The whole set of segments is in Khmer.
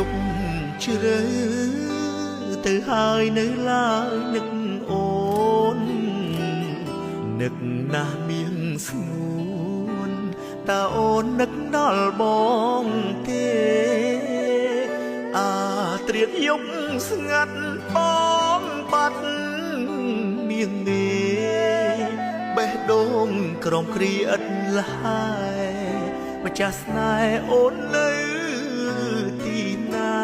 ប់ជ្រៅទៅហើយនៅឡើយនឹកអូននឹកណាស់មានស្ងួនតើអូននឹកដល់បងទេអាត្រៀតយប់ស្ងាត់បងបាត់នាងមេបេះដូងក្រំគ្រីឥតលហើយម្ចាស់ស្នេហ៍អូននៅទីណា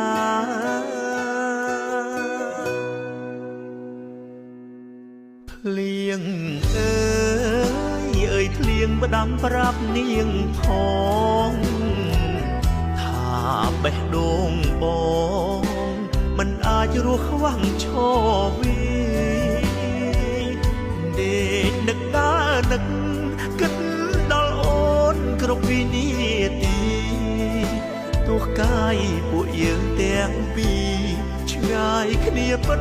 ភ្លៀងអើយភ្លៀងផ្ដាំប្រាប់នាងផងថាបេះដូងបងមិនអាចរស់ខ្វាំងឈរវីដេកនឹកដើរនឹកគិតដល់អូនគ្រប់វិនាទីទោះកាយពួកយើងទាំងពីរឆ្ងាយគ្នាពិត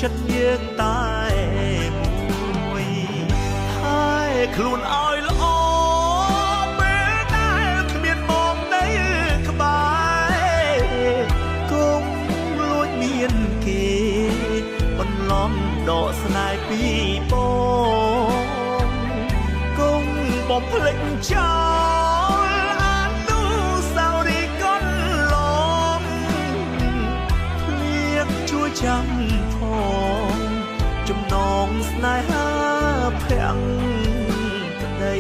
ចិត្តយើងតែមួយហើយខ្លួនឲ្យល្អពេលដែលគ្មានបងនៅក្បែរគុំលួចមានគេបន្លំដកស្នេហ៍ពីបងគុំបំភ្លេចចោលអនុស្សាវរីយ៍កន្លងភ្លៀងជួយចាំផងចំណងស្នេហាភាំងក្តី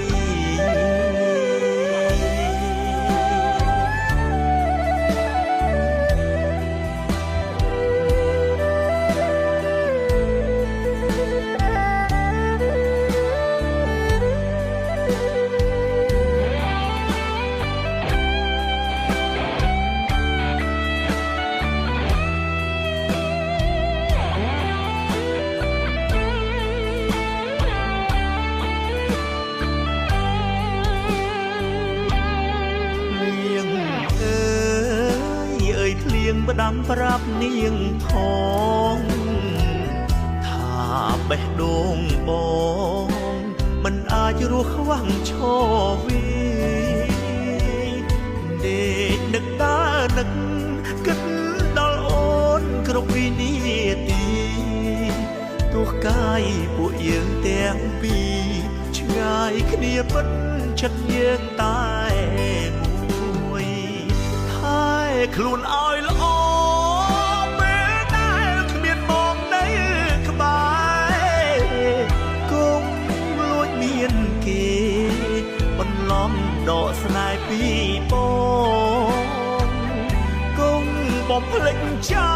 ផ្ដាំប្រាប់នាងផងថាបេះដូងបងមិនអាចរស់ខ្វាំងឈរវីដេកនឹកដើរនឹកគិតដល់អូនគ្រប់វិនាទីទោះកាយពួកយើងទាំងពីរឆ្ងាយគ្នាពិតចិត្តយើងតែមួយហើយខ្លួនឲ្យល្អពេលដែលគ្មានបងនៅក្បែរគុំលួចមានគេបន្លំដកស្នេហ៍ពីបងគុំបំភ្លេចចោ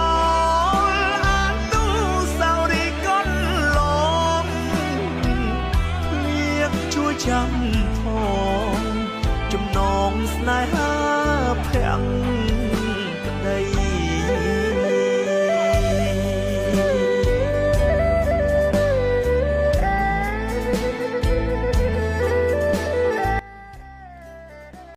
លអនុស្សាវរីយ៍កន្លងភ្លៀងជួយចាំផងចំណងស្នេហា